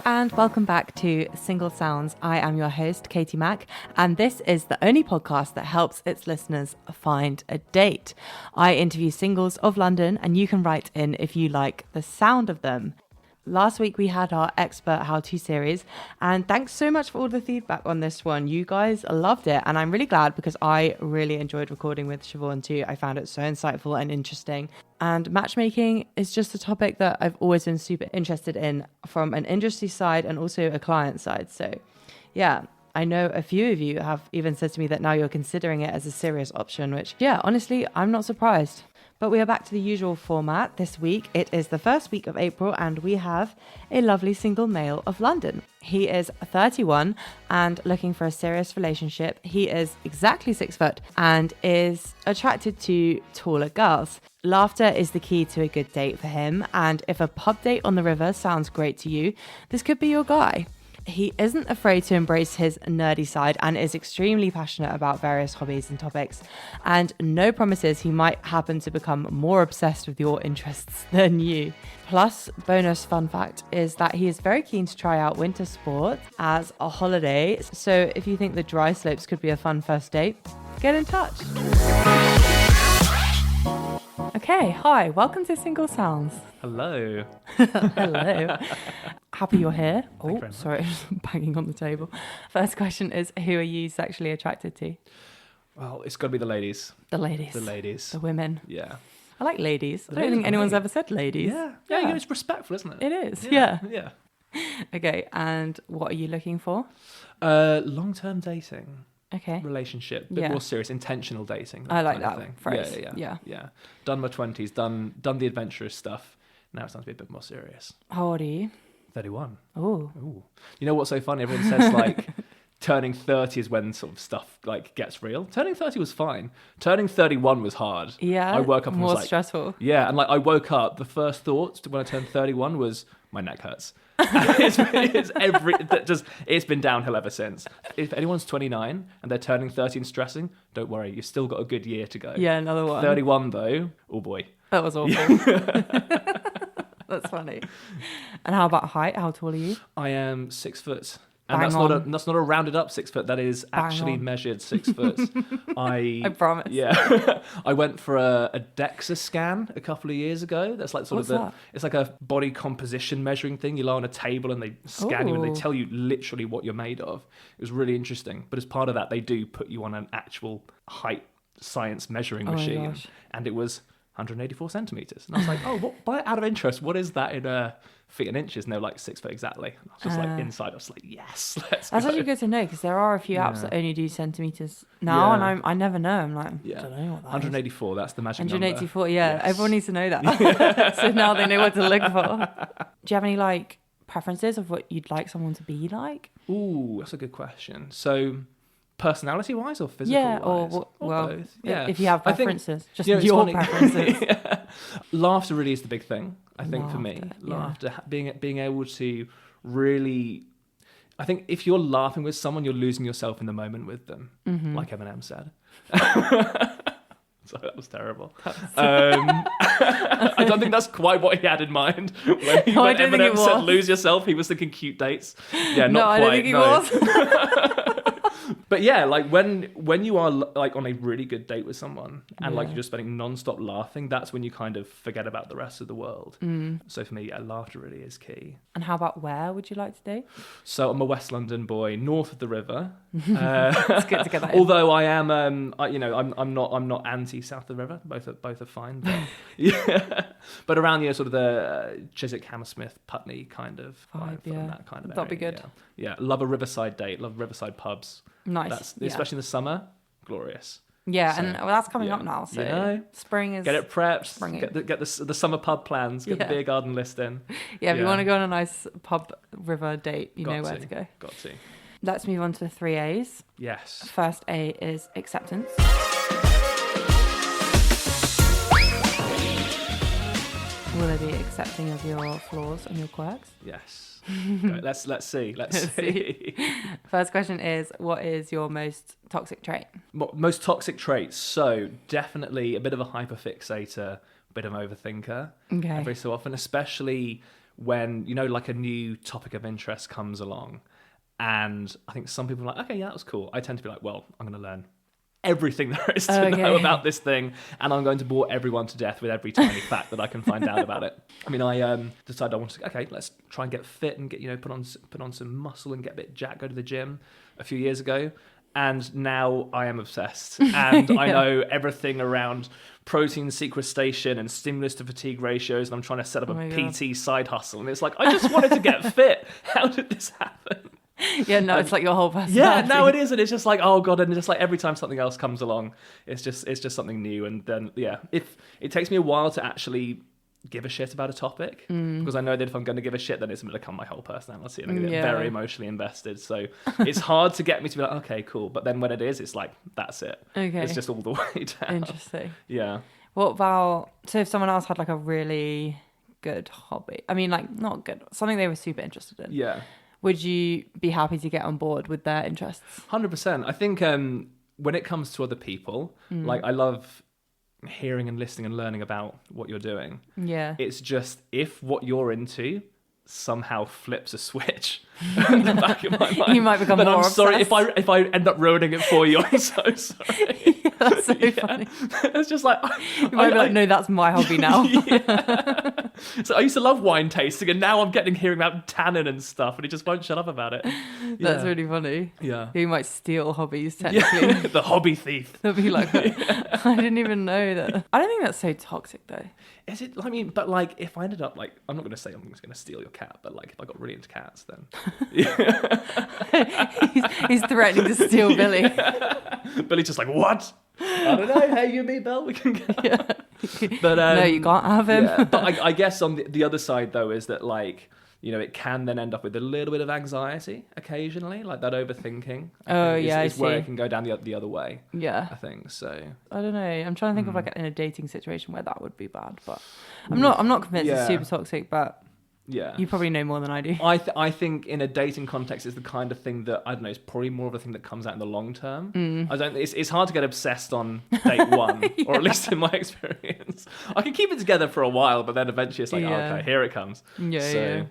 and welcome back to Single Sounds. I am your host, Katie Mack, and this is the only podcast that helps its listeners find a date. I interview singles of London, and you can write in if you like the sound of them. Last week we had our expert how-to series, and thanks so much for all the feedback on this one. You guys loved it, and I'm really glad because I really enjoyed recording with Siobhan too. I found it so insightful and interesting. And matchmaking is just a topic that I've always been super interested in from an industry side and also a client side. So yeah, I know a few of you have even said to me that now you're considering it as a serious option, which yeah, honestly, I'm not surprised. But we are back to the usual format this week. It is the first week of April and we have a lovely single male of London. He is 31 and looking for a serious relationship. He is exactly 6 foot and is attracted to taller girls. Laughter is the key to a good date for him, and if a pub date on the river sounds great to you, this could be your guy. He isn't afraid to embrace his nerdy side and is extremely passionate about various hobbies and topics. And no promises he might happen to become more obsessed with your interests than you. Plus, bonus fun fact is that he is very keen to try out winter sports as a holiday. So if you think the dry slopes could be a fun first date, get in touch. Okay, hi, welcome to Single Sounds. Hello. Hello. Happy you're here. Thank you very sorry, banging on the table. First question is, who are you sexually attracted to? Well, it's got to be the ladies. The ladies. The ladies. The women. Yeah. I like ladies. I don't ladies think are anyone's great. ever said ladies. Yeah, it's respectful, isn't it? It is, yeah. Yeah. Okay, and what are you looking for? Long-term dating. Okay. Relationship. A bit more serious, intentional dating. I like kind of that thing. phrase. Yeah. Done my 20s, done the adventurous stuff. Now it's time to be a bit more serious. How old are you? 31. Oh. Ooh. You know what's so funny? Everyone says like turning 30 is when sort of stuff like gets real. Turning 30 was fine. Turning 31 was hard. Yeah. I woke up and more was like, stressful. Yeah, and like I woke up, the first thought when I turned 31 was my neck hurts. It's been downhill ever since. If anyone's 29 and they're turning 30 and stressing, don't worry, you've still got a good year to go. Yeah, another one. 31 though, oh boy. That was awful. That's funny. And how about height? How tall are you? I am 6 foot. And Bang that's not a rounded up 6 foot. That is actually measured 6 foot. I promise. Yeah. I went for a DEXA scan a couple of years ago. That's like it's like a body composition measuring thing. You lie on a table and they scan you and they tell you literally what you're made of. It was really interesting. But as part of that, they do put you on an actual height science measuring machine. And it was 184 centimeters. And I was like, out of interest, what is that in feet and inches? And they were like 6 foot exactly. And I was just like inside, I was like, yes, let's go. That's actually good to know because there are a few apps that only do centimeters now, and I never know. I'm like, I don't know what that 184, that's the magic 184, number. yeah. Yes. Everyone needs to know that. So now they know what to look for. Do you have any like preferences of what you'd like someone to be like? Ooh, that's a good question. So personality-wise or physical-wise? Or both. Yeah. If you have preferences, think, just your preferences. Yeah. Laughter really is the big thing, I think, for me. Yeah. Laughter, being able to really... I think if you're laughing with someone, you're losing yourself in the moment with them, like Eminem said. Sorry, that was terrible. I don't think that's quite what he had in mind. When Eminem said lose yourself, he was thinking cute dates. Yeah, not quite. I don't think he was. But yeah, like when you are like on a really good date with someone and like you're just spending non-stop laughing, that's when you kind of forget about the rest of the world. So for me, laughter really is key. And how about where would you like to date? So I'm a West London boy, north of the river. It's good to get that in. Although I am, I'm not anti south of the river. Both are fine. But, yeah, but around sort of the Chiswick, Hammersmith, Putney kind of vibe, that kind of area. That'd be good. Yeah, love a riverside date. Love riverside pubs. Nice. Especially in the summer, glorious. Yeah, so, and that's coming up now. So spring is... Get it prepped. Get the summer pub plans. Get the beer garden list in. Yeah, if you want to go on a nice pub river date, you know where to go. Got to. Let's move on to the 3 A's. Yes. First A is acceptance. Will they be accepting of your flaws and your quirks? Yes. Let's see. Let's see. First question is, what is your most toxic trait? Most toxic traits? So definitely a bit of a hyper-fixator, a bit of an overthinker. Okay. Every so often, especially when, you know, like a new topic of interest comes along, and I think some people are like, okay, yeah, that was cool. I tend to be like, well, I'm going to learn everything there is to know about this thing, and I'm going to bore everyone to death with every tiny fact that I can find out about it. I mean, I decided I wanted to, okay, let's try and get fit and get, you know, put on some muscle and get a bit jacked, go to the gym a few years ago. And now I am obsessed, and I know everything around protein sequestration and stimulus to fatigue ratios, and I'm trying to set up a PT side hustle, and it's like, I just wanted to get fit. How did this happen? Yeah, no, it's like your whole personality. Yeah, no, it is, and it's just like, oh god, and just like every time something else comes along, it's just something new, and then if it takes me a while to actually give a shit about a topic, because I know that if I'm going to give a shit, then it's going to become my whole personality, and I'm going to get very emotionally invested. So it's hard to get me to be like, okay, cool, but then when it is, it's like, that's it. Okay, it's just all the way down. Interesting. Yeah. What about, so if someone else had like a really good hobby, I mean, like not good, something they were super interested in, would you be happy to get on board with their interests? 100%. I think when it comes to other people, like I love hearing and listening and learning about what you're doing. Yeah. It's just, if what you're into somehow flips a switch in the back of my mind, you might become more obsessed. Sorry if I end up ruining it for you. I'm so sorry. That's so funny. It's just like, you might be like, no, that's my hobby now. So I used to love wine tasting, and now I'm hearing about tannin and stuff, and he just won't shut up about it. That's really funny. Yeah. You might steal hobbies, technically. The hobby thief. They'll be like, I didn't even know that. I don't think that's so toxic though. Is it? I mean, but like, if I ended up like, I'm not going to say I'm just going to steal your cat, but like, if I got really into cats, then he's threatening to steal Billy. Billy's just like, what? I don't know. Hey, you, me, Bill, we can go. But no, you can't have him. But I guess on the other side though is that, like, you know, it can then end up with a little bit of anxiety occasionally, like that overthinking. Is where it can go down the other way. Yeah, I think so. I don't know. I'm trying to think of like in a dating situation where that would be bad, but I'm not convinced it's super toxic. But yeah, you probably know more than I do. I think in a dating context, it's the kind of thing that, I don't know, it's probably more of a thing that comes out in the long term. It's hard to get obsessed on date one, or at least in my experience. I can keep it together for a while, but then eventually it's like, oh, okay, here it comes. Yeah.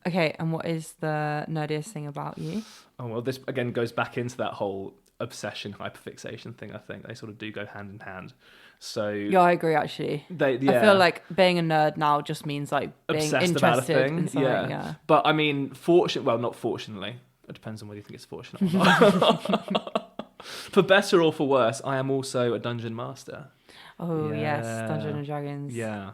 Okay, and what is the nerdiest thing about you? Oh, well, this again goes back into that whole obsession, hyper-fixation thing. I think they sort of do go hand in hand. So yeah, I agree. Actually, I feel like being a nerd now just means like being obsessed interested about a thing. in something. Yeah. But I mean, not fortunately. It depends on whether you think it's fortunate or not. For better or for worse, I am also a dungeon master. Oh yes, Dungeons and Dragons. Yeah.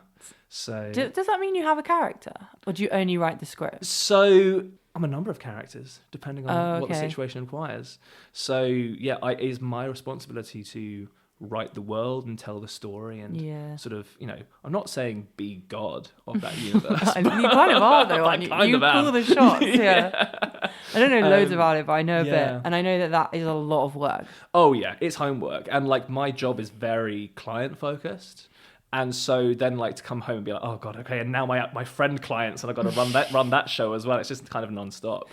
So does that mean you have a character, or do you only write the script? So I'm a number of characters, depending on what the situation requires. So yeah, it is my responsibility to write the world and tell the story and sort of, you know, I'm not saying be God of that universe. You kind of are though, aren't you? You call the shots, I don't know loads about it, but I know a bit, and I know that is a lot of work. Oh yeah, it's homework, and like my job is very client focused. And so then, like, to come home and be like, oh god, okay, and now my friend clients, and I've got to run that show as well. It's just kind of non-stop.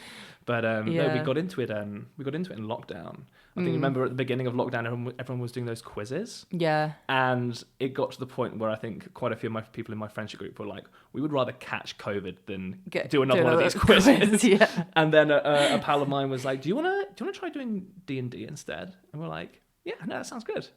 But no, we got into it. We got into it in lockdown. I think you remember at the beginning of lockdown, everyone was doing those quizzes. Yeah. And it got to the point where I think quite a few of my people in my friendship group were like, we would rather catch COVID than do another one of these quizzes. And then a pal of mine was like, do you want to try doing D&D instead? And we're like, yeah, no, that sounds good.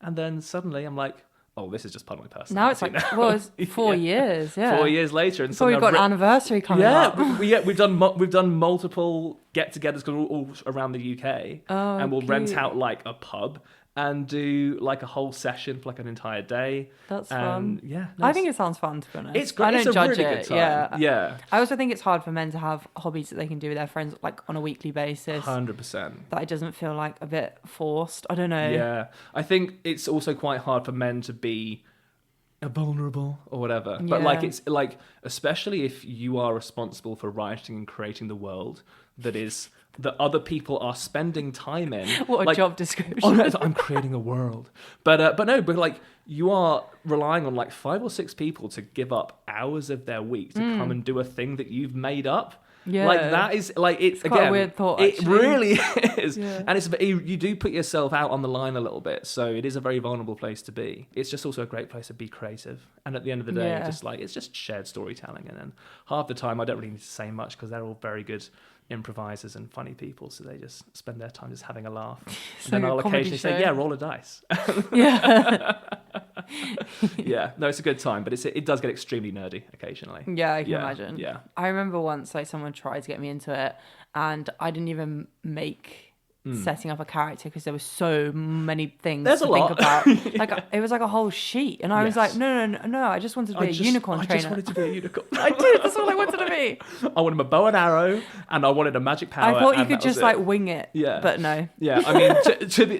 And then suddenly I'm like, oh, this is just part of my personality. Now it's like, well, it's 4 years, 4 years later. And so we've got an anniversary coming up. We've done multiple get-togethers all around the UK. Oh, and we'll rent out like a pub and do like a whole session for like an entire day. That's fun. Yeah. I think it sounds fun, to be honest. It's great. I don't judge it. Good time. Yeah. I also think it's hard for men to have hobbies that they can do with their friends like on a weekly basis. 100%. That it doesn't feel like a bit forced. I don't know. Yeah. I think it's also quite hard for men to be vulnerable or whatever. But like, it's like, especially if you are responsible for writing and creating the world that other people are spending time in. What a job description. I'm creating a world. But like, you are relying on like 5 or 6 people to give up hours of their week to come and do a thing that you've made up. Yeah. Like that is like it's quite again a weird thought, it actually. really is. Yeah. And it's you do put yourself out on the line a little bit, so it is a very vulnerable place to be. It's just also a great place to be creative, and at the end of the day it's just shared storytelling. And then half the time I don't really need to say much because they're all very good improvisers and funny people, so they just spend their time just having a laugh. And then I'll occasionally say, yeah, roll a dice. Yeah. Yeah, no, it's a good time, but it does get extremely nerdy occasionally. Yeah, I can imagine. Yeah. I remember once like someone tried to get me into it and I didn't even make setting up a character because there were so many things to think about. Like it was like a whole sheet, and I was like, no, I just wanted to be a unicorn trainer. I just wanted to be a unicorn. I did. That's all I wanted to be. I wanted a bow and arrow, and I wanted a magic power. I thought you could just like wing it. Yeah, but no. Yeah, I mean,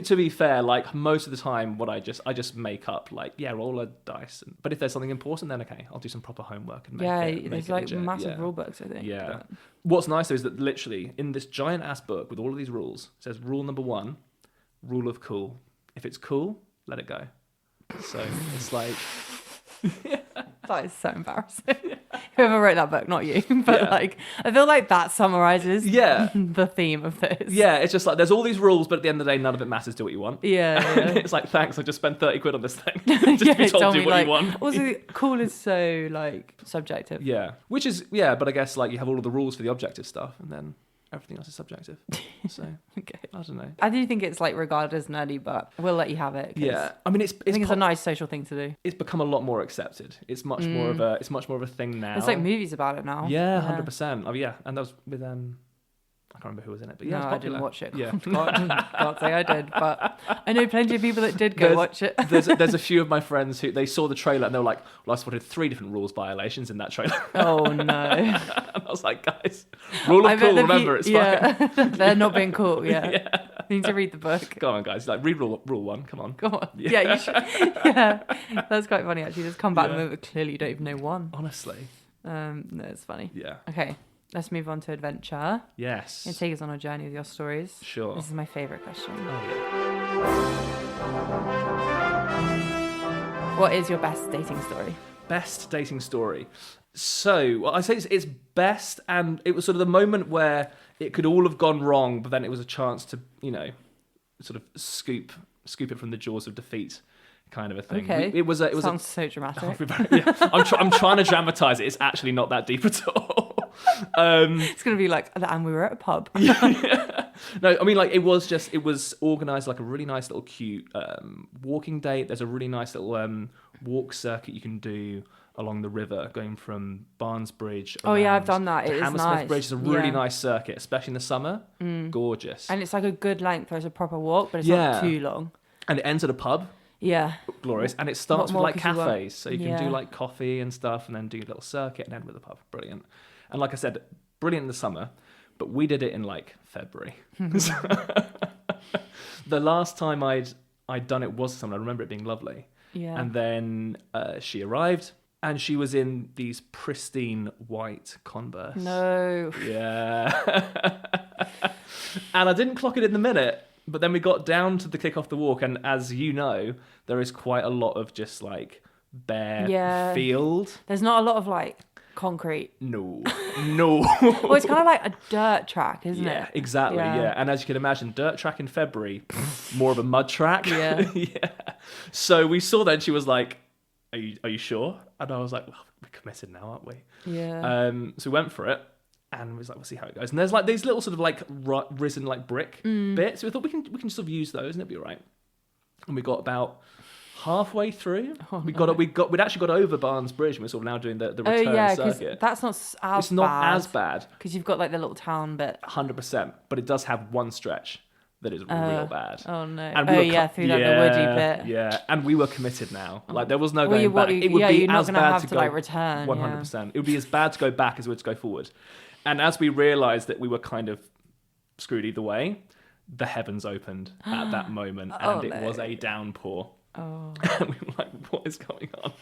to be fair, like most of the time, what I just make up like roll a dice. But if there's something important, then okay, I'll do some proper homework and make there's like massive rule books, I think. Yeah. But... What's nice though is that literally in this giant ass book with all of these rules, it says rule number 1, rule of cool. If it's cool, let it go. So it's like... That is so embarrassing. Whoever wrote that book, not you. But like, I feel like that summarizes the theme of this. Yeah, it's just like there's all these rules, but at the end of the day, none of it matters. Do what you want. Yeah. And it's like, thanks, I just spent 30 quid on this thing. Just to be told to do what you want. Also, cool is so like subjective. Yeah. Which is, but I guess like you have all of the rules for the objective stuff, and then everything else is subjective. So, okay. I don't know. I do think it's like regarded as nerdy, but we'll let you have it. Yeah. I mean, I think it's a nice social thing to do. It's become a lot more accepted. It's much more of a thing now. There's like movies about it now. Yeah, 100%. Oh yeah. And that was with I can't remember who was in it, but no, I didn't watch it. Yeah. Can't say I did, but I know plenty of people that did go watch it. there's a few of my friends who they saw the trailer and they were like, well, I spotted 3 different rules violations in that trailer. Oh no. And I was like, guys, rule of cool, remember, it's fine. They're not being cool, yeah. You need to read the book. Go on, guys. Like, read rule 1, come on. Go on. Yeah, you should. Yeah. That's quite funny actually. Just come back and move, clearly you don't even know 1. Honestly. No, it's funny. Yeah. Okay. Let's move on to adventure. Yes. And take us on a journey with your stories. Sure. This is my favourite question. Oh, yeah. What is your best dating story? Best dating story. So, I say it's best, and it was sort of the moment where it could all have gone wrong, but then it was a chance to, sort of scoop it from the jaws of defeat. Kind of a thing. Okay. It was sounds so dramatic. I'm trying to dramatize it. It's actually not that deep at all. It's gonna be like, and we were at a pub. No, I mean like it was organized like a really nice little cute walking date. There's a really nice little walk circuit you can do along the river, going from Barnes Bridge. Oh yeah, I've done that. It is Hammersmith nice. Bridge is a really nice circuit, especially in the summer. Gorgeous. And it's like a good length. There's a proper walk, but it's not too long. And it ends at a pub. Yeah. Glorious. And it starts with like cafes. So you can do Yeah. like coffee and stuff and then do a little circuit and end with a pub. Brilliant. And like I said, brilliant in the summer, but we did it in like February. The last time I'd done it was summer. I remember it being lovely. Yeah. And then she arrived and she was in these pristine white Converse. No. Yeah. And I didn't clock it in the minute. But then we got down to the kick off the walk, and as you know, there is quite a lot of just like bare field. There's not a lot of like concrete. No. Well, it's kind of like a dirt track, isn't it? Yeah, exactly. Yeah. And as you can imagine, dirt track in February, more of a mud track. Yeah. Yeah. So we saw that, and she was like, "Are you sure?" And I was like, "Well, we're committed now, aren't we?" Yeah. So we went for it. And we was like, we'll see how it goes. And there's like these little sort of like risen like brick bits. So we thought we can sort of use those and it'll be all right. And we got about halfway through. We'd actually got over Barnes Bridge and we're sort of now doing the return circuit. That's not as bad. It's not as bad. Because you've got like the little town bit. 100%. But it does have one stretch that is real bad. Oh no. And through like the woody bit. Yeah. And we were committed now. Like there was no going back. It would be you're not as gonna bad have to to go like return. 100%. It would be as bad to go back as it would to go forward. And as we realised that we were kind of screwed either way, the heavens opened at that moment, and it was a downpour. Oh. And we were like, what is going on?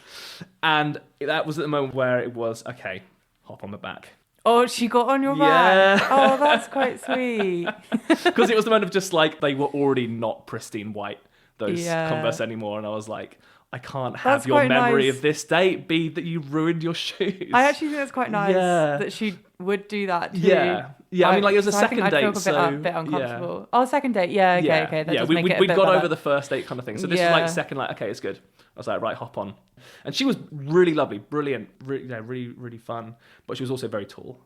And that was at the moment where it was, okay, hop on the back. Oh, she got on your back? Oh, that's quite sweet. Because it was the moment of just like, they were already not pristine white. those Converse anymore, and I was like, I can't have That's your quite memory nice. of this date be that you ruined your shoes. I actually think that's quite nice that she would do that too. Yeah. I mean, like, it was a second I think date, I'd feel a bit uncomfortable. Oh, second date. Yeah, okay. That does make it a we'd bit got better. over the first date kind of thing. So this is like second, like, okay, it's good. I was like, right, hop on. And she was really lovely, brilliant, really, really fun. But she was also very tall.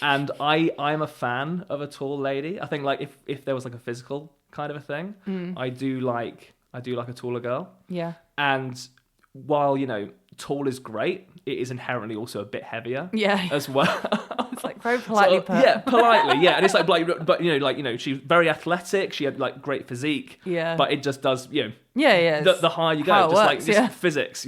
And I'm a fan of a tall lady. I think, like, if there was like a physical kind of a thing, I do like a taller girl. Yeah. And while, tall is great, it is inherently also a bit heavier. Yeah. As well. It's like very politely put. Yeah, politely, yeah. And it's like, but she's very athletic. She had like great physique. Yeah. But it just does, Yeah. The higher you go, just physics,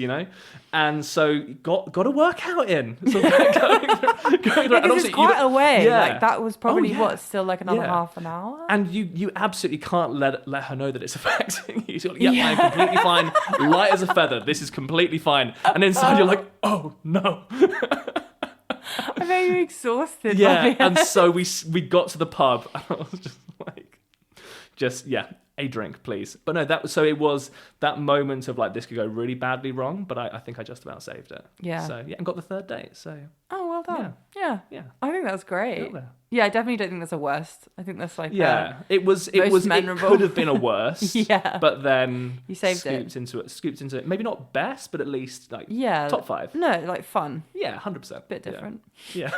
And so got a workout in. So going through, and it's quite a way. Yeah. Like that was probably still like another half an hour. And you absolutely can't let her know that it's affecting you. So you're like, I'm completely fine, light as a feather. This is completely fine. And inside you're like, oh no. I made you exhausted. Yeah, and so we got to the pub, and I was just like, a drink, please. But no, it was that moment of like, this could go really badly wrong, but I think I just about saved it. Yeah. So and got the third date. So. Oh, well done. Yeah. I think that's great. There. Yeah, I definitely don't think that's a worst. I think that's like it was memorable. It could have been a worst. But then you saved scooped into it. Maybe not best, but at least like top 5. No, like fun. Yeah, 100%. Bit different. Yeah.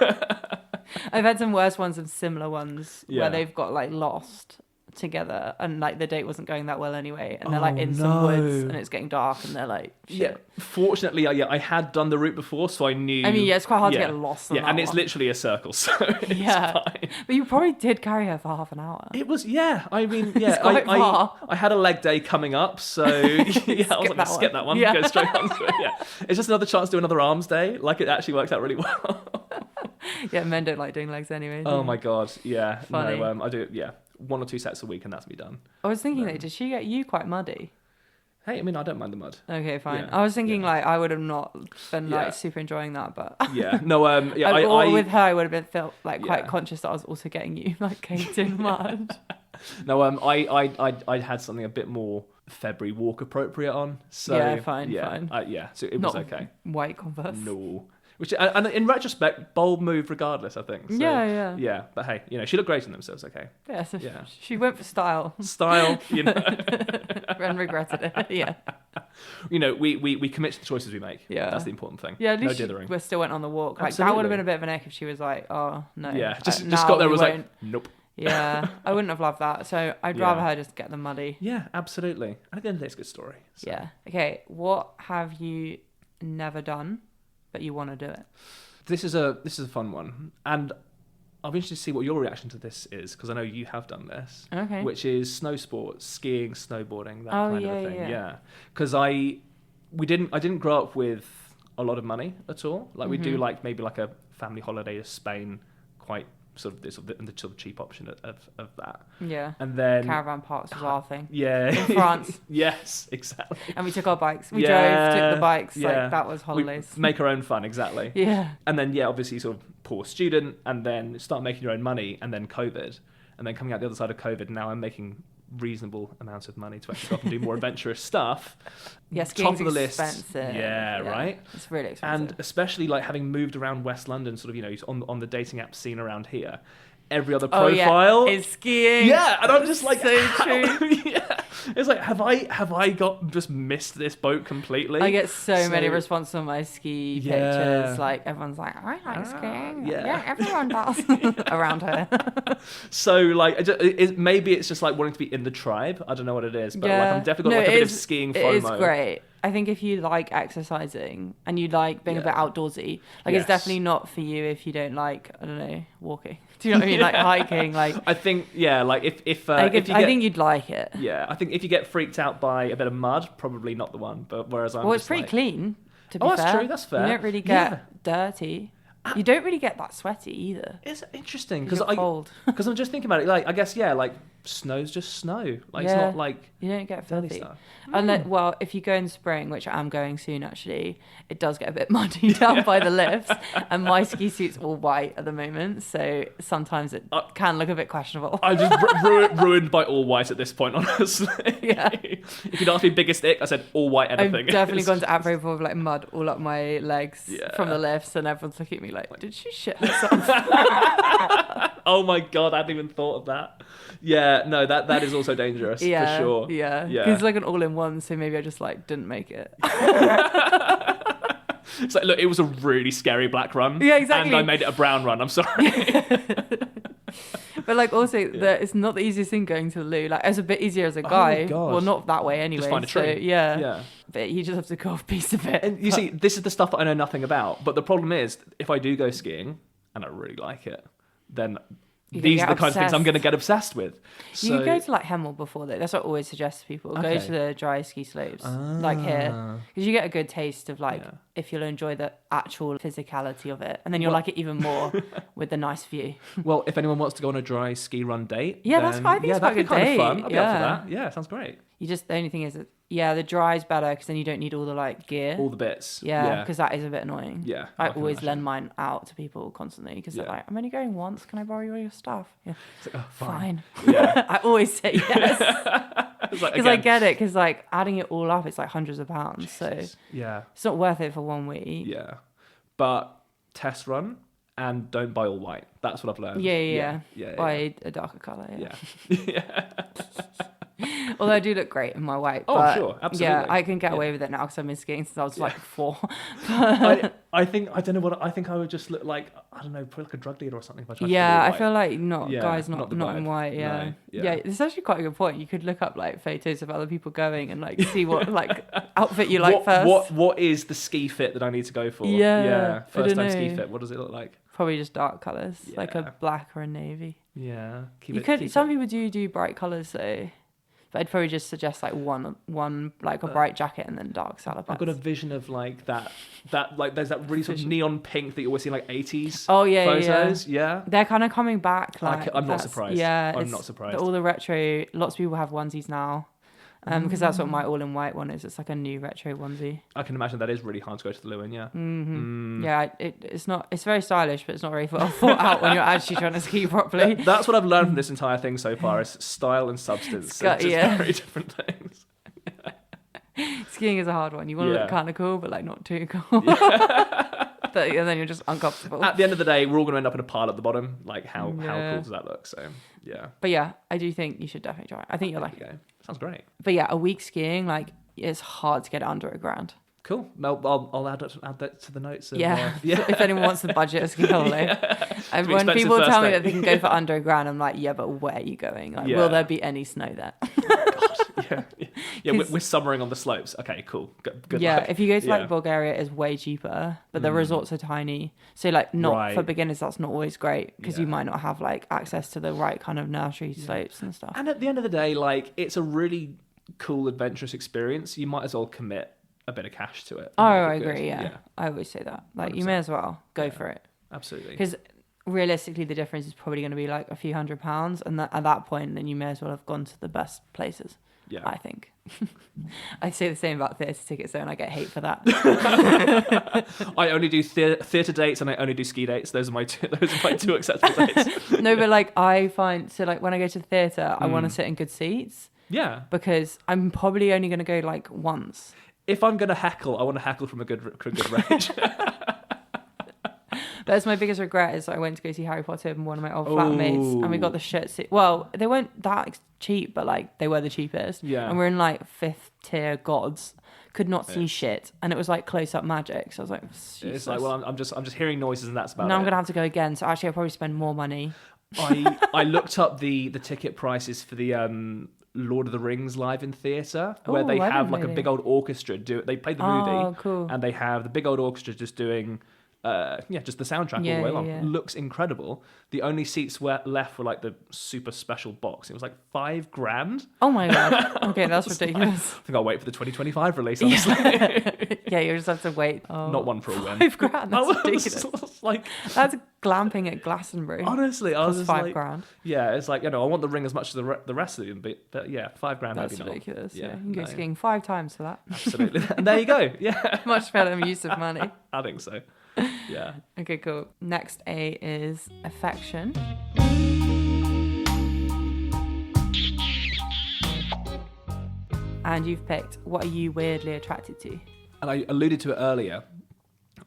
I've had some worse ones and similar ones where they've got like lost together and like the date wasn't going that well anyway, and they're like in some woods and it's getting dark and they're like, shit. Fortunately, I had done the route before, so I knew. I mean, it's quite hard to get lost. And it's literally a circle, so it's fine. But you probably did carry her for half an hour. It was, I mean, It's quite far. I had a leg day coming up, so I was like, skip that one, go straight on to it. Yeah, it's just another chance to do another arms day. Like, it actually worked out really well. Yeah, men don't like doing legs anyway. Oh my god, yeah. Funny. No, I do. Yeah, 1 or 2 sets a week, and that's me done. I was thinking, did she get you quite muddy? Hey, I mean, I don't mind the mud. Okay, fine. I was thinking like I would have not been like super enjoying that, but with her I would have felt like quite conscious that I was also getting you like caked in mud. No, I had something a bit more February walk appropriate on. So fine. So it was okay. White Converse. No. Which, and in retrospect, bold move regardless, I think. So, yeah. But hey, she looked great in them, so it's okay. Yeah, so she went for style. And regretted it. Yeah. We commit to the choices we make. Yeah. That's the important thing. Yeah, at least no dithering. we still went on the walk. Like, Absolutely. that would have been a bit of an ick if she was like, oh, no. Yeah, just got there and was like, nope. Yeah, I wouldn't have loved that. So I'd rather her just get them muddy. Yeah, absolutely. At the end of the day, it's a good story. So. Yeah. Okay, what have you never done but you want to do it? This is a fun one, and I'll be interested to see what your reaction to this is, because I know you have done this. Okay. Which is snow sports, skiing, snowboarding, that kind of a thing. Yeah. Because I didn't grow up with a lot of money at all. Like we do like maybe like a family holiday to Spain, quite sort of the cheap option of that. Yeah. And then caravan parks was our thing. Yeah. In France. Yes, exactly. And we took our bikes. We drove, took the bikes. Yeah. Like that was holidays. We make our own fun, exactly. Yeah. And then obviously sort of poor student, and then start making your own money, and then COVID, and then coming out the other side of COVID. Now I'm making reasonable amounts of money to actually go off and do more adventurous stuff. Yeah, top of the expensive. list. Yeah, right. It's really expensive. And especially like having moved around West London, sort of on the dating app scene around here, every other profile is skiing. Yeah, and I'm just like, so true. Yeah. It's like, have I just missed this boat completely? I get so many responses on my ski pictures. Like everyone's like, I like skiing. Yeah, everyone does around her. So like, maybe it's just like wanting to be in the tribe. I don't know what it is, but like I'm definitely got like a bit of skiing FOMO. It is great. I think if you like exercising and you like being a bit outdoorsy, like it's definitely not for you if you don't like, I don't know, walking. Do you know what I mean? Like hiking, like. I think, like if I think you'd like it. Yeah, I think if you get freaked out by a bit of mud, probably not the one. But whereas I'm it's pretty clean. To be fair. That's true. That's fair. You don't really get dirty. You don't really get that sweaty either. It's interesting because I'm just thinking about it. Like I guess like snow's just snow. Like it's not like you don't get filthy stuff. Unless, well, if you go in spring, which I'm going soon actually, it does get a bit muddy down by the lifts, and my ski suit's all white at the moment, so sometimes it can look a bit questionable. I'm just ruined by all white at this point, honestly. Yeah. If you'd asked me biggest ick, I said all white anything. I've definitely gone to Apro with like mud all up my legs from the lifts, and everyone's looking at me like, did she shit herself? Oh my god, I hadn't even thought of that. Yeah, no, that is also dangerous, for sure. Yeah. It's like an all-in-one, so maybe I just like didn't make it. It's like, look, it was a really scary black run. Yeah, exactly. And I made it a brown run, I'm sorry. But like also, it's not the easiest thing going to the loo. Like it's a bit easier as a guy. Well, not that way anyway. Just find a tree. So, yeah. But you just have to go off piece of it. And you see, this is the stuff that I know nothing about. But the problem is, if I do go skiing and I really like it, then these are the kinds of things I'm going to get obsessed with. So, you can go to like Hemel before though. That's what I always suggest to people. Go to the dry ski slopes like here, because you get a good taste of like if you'll enjoy the actual physicality of it, and then you'll like it even more with the nice view. Well, if anyone wants to go on a dry ski run date, that's I think it's quite a good kind date. Of fun. I'd be up for that. Yeah, sounds great. You just, the only thing is that, the dry is better because then you don't need all the like gear. All the bits. Yeah, because that is a bit annoying. Yeah. I always lend mine out to people constantly because they're like, I'm only going once. Can I borrow all your stuff? Yeah. It's like, oh, fine. Yeah. I always say yes. Because I get it. Because like adding it all up, it's like hundreds of pounds. Jesus. So it's not worth it for 1 week. Yeah. But test run and don't buy all white. That's what I've learned. Yeah. Buy a darker colour. Yeah. Although I do look great in my white. But sure, absolutely. Yeah, I can get away with it now because I've been skiing since I was like 4. I think I would just look like, I don't know, probably like a drug dealer or something. If I tried to I feel like guys not in white. No, it's actually quite a good point. You could look up like photos of other people going and like see what like outfit you like first. What is the ski fit that I need to go for? First time ski fit. What does it look like? Probably just dark colours, like a black or a navy. Yeah, some people do bright colours though. But I'd probably just suggest like one like a bright jacket and then dark salad pants. I've got a vision of like that like there's that really sort of neon pink that you always see in like 80s photos. Yeah. They're kind of coming back. Like, I'm not surprised. Yeah, I'm not surprised. All the retro. Lots of people have onesies now. Because that's what my all-in-white one is. It's like a new retro onesie. I can imagine that is really hard to go to the loo in, yeah. Mm-hmm. Yeah, it's not. It's very stylish, but it's not very thought out when you're actually trying to ski properly. That's what I've learned from this entire thing so far: is style and substance. Just very different things. Skiing is a hard one. You want to look kind of cool, but like not too cool. And then you're just uncomfortable. At the end of the day, we're all going to end up in a pile at the bottom. Like how cool does that look? So yeah. But yeah, I do think you should definitely try it. I think you'll like it. Sounds great. But yeah, a week skiing, like it's hard to get it under £1,000. Cool. I'll add that to the notes. So if anyone wants the budget of ski holiday. When people tell me that they can go for under £1,000, I'm like, yeah, but where are you going? Like, will there be any snow there? We're summering on the slopes. Okay, cool. Good yeah, luck. if you go to like Bulgaria, it's way cheaper, but the resorts are tiny. So like for beginners, that's not always great because you might not have like access to the right kind of nursery slopes and stuff. And at the end of the day, like it's a really cool, adventurous experience. You might as well commit a bit of cash to it. Oh, I agree. Yeah, I always say that. Like 100%. You may as well go for it. Absolutely. Because realistically, the difference is probably going to be like a few £100s, and at that point, then you may as well have gone to the best places. Yeah, I think. I say the same about theatre tickets though, and I get hate for that. I only do theatre dates, and I only do ski dates. Those are my two acceptable dates. No, but like I find when I go to the theatre, I want to sit in good seats. Yeah, because I'm probably only going to go like once. If I'm going to heckle, I want to heckle from a good range. That's my biggest regret is I went to go see Harry Potter with one of my old flatmates, and we got the shit seat. Well, they weren't that cheap, but like they were the cheapest. Yeah. And we're in like 5th tier gods. Could not see shit, and it was like close up magic. So I was like, Jesus. It's like, well, I'm just hearing noises, and that's about it. Now I'm gonna have to go again. So actually, I'll probably spend more money. I looked up the ticket prices for the Lord of the Rings live in theatre, where they have like a big old orchestra they play the movie, cool. and they have the big old orchestra just doing just the soundtrack all the way along. Yeah. Looks incredible. The only seats were left were like the super special box. It was like $5,000. Oh my god. Okay, that's ridiculous. I think I'll wait for the 2025 release, honestly. Yeah, you just have to wait. Oh, Not one for a win. $5,000. That's ridiculous. Like, that's glamping at Glastonbury. honestly, I was just like, $5,000. yeah, it's like, I want the ring as much as the rest of them, but yeah, $5,000 That's maybe ridiculous. not. Yeah, you can go skiing 5 times for that. Absolutely. And there you go. Yeah. Much better use of money. I think so. Yeah. Okay, cool. Next A is affection. And you've picked, what are you weirdly attracted to? And I alluded to it earlier.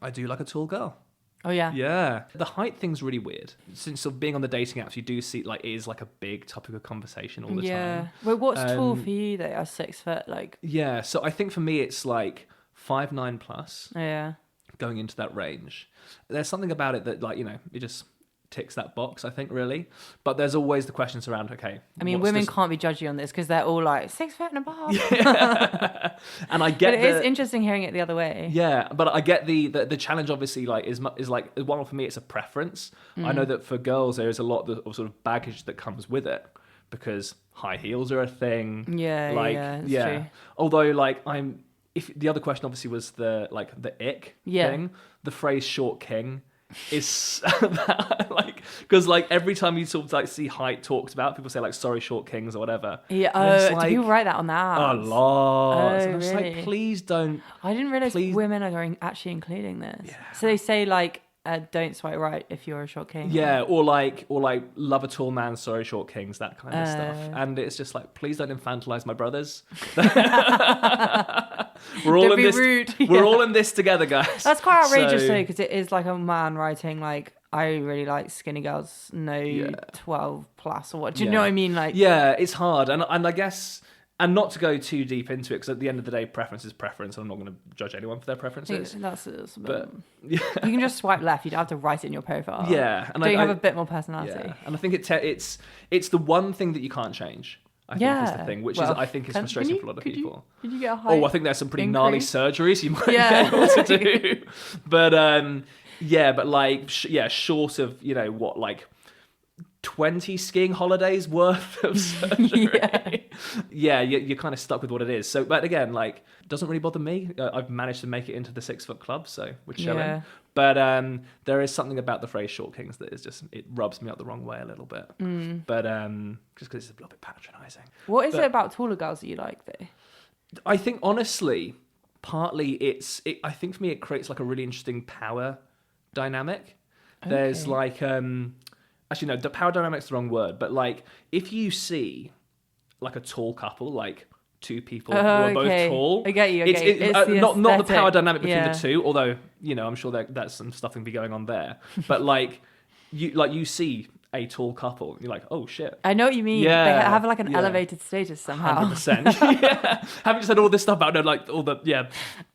I do like a tall girl. Oh, yeah. Yeah. The height thing's really weird. Since sort of being on the dating apps, you do see like it is like a big topic of conversation all the time. Yeah. Well, what's tall for you though? A 6 foot, like. Yeah. So I think for me it's like 5'9" plus. Yeah. Going into that range. There's something about it that like, it just ticks that box, I think, really. But there's always the questions around, okay. I mean, women can't be judgy on this because they're all like 6 foot and above. Yeah. And I get but it is interesting hearing it the other way. Yeah, but I get the challenge obviously like is like, one for me it's a preference. I know that for girls there is a lot of sort of baggage that comes with it because high heels are a thing. Yeah, like, that's true. Although like if the other question obviously was the ick thing, the phrase short king is like, because like every time you sort of like see height talked about, people say like sorry short kings or whatever. Yeah. And Do people write that on that? A lot. Oh, and I'm just really? like, please don't. I didn't realize women are actually including this. Yeah. So they say like don't swipe right if you're a short king. Yeah, or like love a tall man, sorry short kings, that kind of stuff. And it's just like, please don't infantilize my brothers. We're all rude. We're all in this together, guys. That's quite outrageous though, because it is like a man writing like, I really like skinny girls, 12 plus or what. Do you know what I mean? Like, yeah, it's hard, and I guess. And not to go too deep into it, because at the end of the day, preference is preference, and I'm not going to judge anyone for their preferences. But you can just swipe left. You don't have to write it in your profile. Yeah, and you have a bit more personality? Yeah, and I think it's the one thing that you can't change. I think is the thing, which I think is frustrating for a lot of people. Could you get a height? I think there's some pretty gnarly surgeries you might be able to do. But but like short of like 20 skiing holidays worth of surgery. You're kind of stuck with what it is. So, but again, like, doesn't really bother me. I've managed to make it into the 6 foot club, so we're chilling. But there is something about the phrase short kings that is just, it rubs me up the wrong way a little bit. But just because it's a little bit patronizing. What is it about taller girls that you like though? I think honestly, partly I think for me it creates like a really interesting power dynamic. Okay. There's like actually, no, the power dynamic's the wrong word, but like if you see like a tall couple, like two people who are both tall, I get you. It's not the power dynamic between the two, although I'm sure that's some stuff can be going on there. But like you see a tall couple, and you're like, oh shit. I know what you mean. Yeah, they have like an elevated status somehow. 100%. Yeah. Having said all this stuff about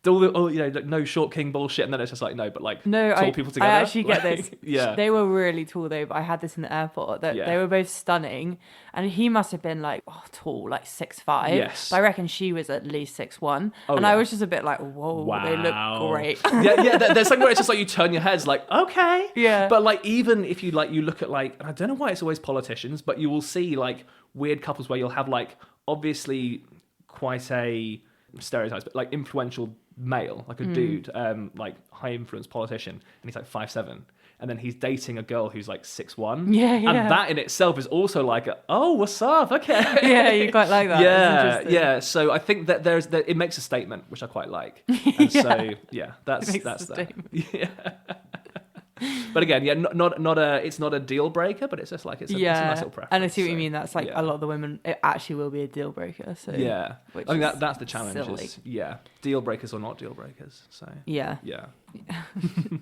no short king bullshit, and then it's just like tall people together. I actually get this. Yeah. They were really tall though, but I had this in the airport that they were both stunning, and he must have been like tall, like 6'5". Yes. But I reckon she was at least 6'1". I was just a bit like, whoa, wow. they look great. There's something where it's just like you turn your heads like, okay. Yeah. But like even if you look at like, I don't know why it's always politicians, but you will see like weird couples where you'll have like obviously quite a stereotype, but like influential male, like a dude, like high influence politician, and he's like 5'7", and then he's dating a girl who's like 6'1". Yeah. And that in itself is also like, oh, what's up? Okay. Yeah, you quite like that. Yeah. So I think that it makes a statement, which I quite like. And so that's that. Yeah. But again, it's not a deal breaker, but it's just like it's a nice little preference. And I see what you mean. That's like a lot of the women. It actually will be a deal breaker. So I think that's the challenge. Is, deal breakers or not deal breakers. So yeah.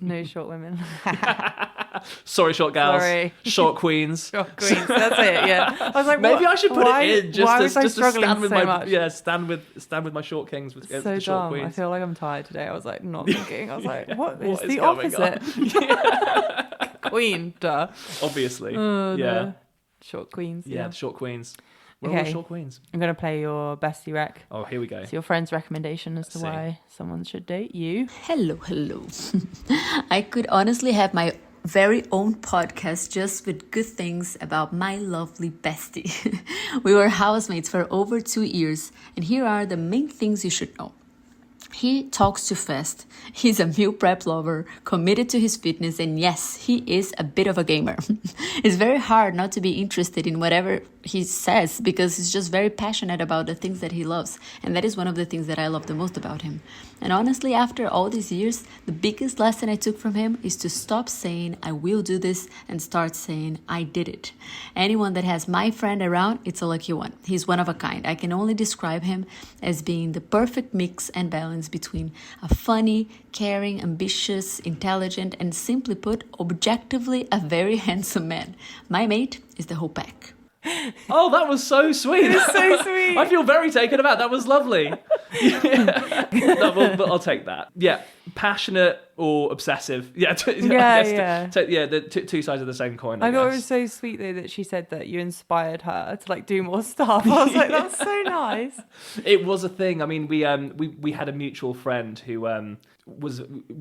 No short women. Sorry, short gals. Sorry. Short queens. Short queens. That's it. Yeah. I was like, maybe I should put it in just to stand with stand with my short kings with so the short dumb. queens. I feel like I'm tired today. I was like not thinking. I was like, what is the opposite? Queen, duh. Obviously. The short queens. Yeah, the short queens. We're all short queens. I'm going to play your bestie rec. Oh, here we go. It's your friend's recommendation as to why someone should date you. Hello. I could honestly have my very own podcast just with good things about my lovely bestie. We were housemates for over 2 years, and here are the main things you should know. He talks too fast. He's a meal prep lover, committed to his fitness, and yes, he is a bit of a gamer. It's very hard not to be interested in whatever he says because he's just very passionate about the things that he loves, and that is one of the things that I love the most about him. And honestly, after all these years, the biggest lesson I took from him is to stop saying I will do this and start saying I did it. Anyone that has my friend around, it's a lucky one. He's one of a kind. I can only describe him as being the perfect mix and balance between a funny, caring, ambitious, intelligent, and simply put, objectively a very handsome man. My mate is the whole pack. Oh, that was so sweet. It was so sweet. I feel very taken aback. That was lovely. No, but I'll take that. Yeah, passionate or obsessive. Yeah, the two sides of the same coin. I thought it was so sweet though that she said that you inspired her to like do more stuff. I was like, that's so nice. It was a thing. I mean, we had a mutual friend who was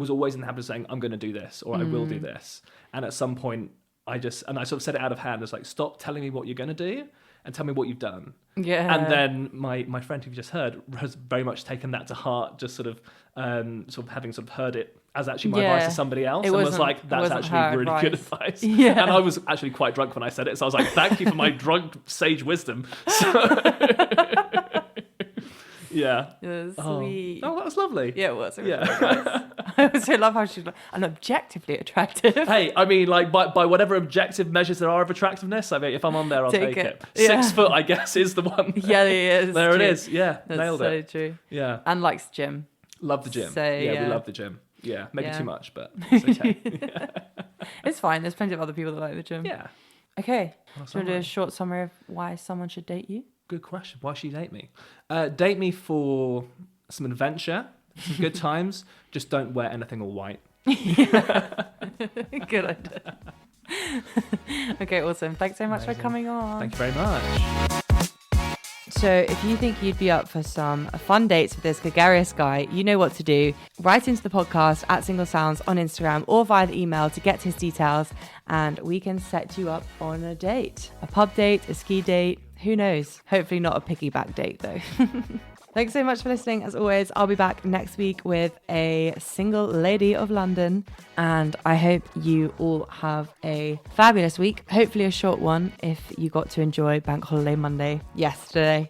always in the habit of saying, "I'm going to do this" or "I will do this," and at some point. I sort of said it out of hand. It's like, stop telling me what you're going to do and tell me what you've done. Yeah. And then my friend who you just heard has very much taken that to heart, just sort of having heard it as actually my advice to somebody else. And was like, that's actually really good advice. Yeah. And I was actually quite drunk when I said it. So I was like, thank you for my drunk sage wisdom. Yeah. It was sweet. Oh, that was lovely. Yeah, it was. It was really nice. I also love how she's like, I'm objectively attractive. Hey, I mean, like by whatever objective measures there are of attractiveness, I mean, if I'm on there, I'll take it. Yeah. 6 foot, I guess, is the one. Yeah, it is. There true. it is. Yeah, That's nailed it. So true. Yeah. And likes gym. Love the gym. So, we love the gym. Yeah, maybe Yeah. too much, but it's okay. It's fine. There's plenty of other people that like the gym. Yeah. Okay. Do you want to do a short summary of why someone should date you? Good question. Why should you date me? Date me for some adventure, some good times. Just don't wear anything all white. Good idea. Okay, awesome. Thanks so much for coming on. Thank you very much. So if you think you'd be up for some fun dates with this gregarious guy, you know what to do. Write into the podcast at Single Sounds on Instagram or via the email to get his details, and we can set you up on a date. A pub date, a ski date, who knows? Hopefully not a piggyback date though. Thanks so much for listening. As always, I'll be back next week with a single lady of London, and I hope you all have a fabulous week. Hopefully a short one if you got to enjoy Bank Holiday Monday yesterday.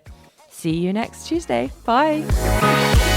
See you next Tuesday. Bye.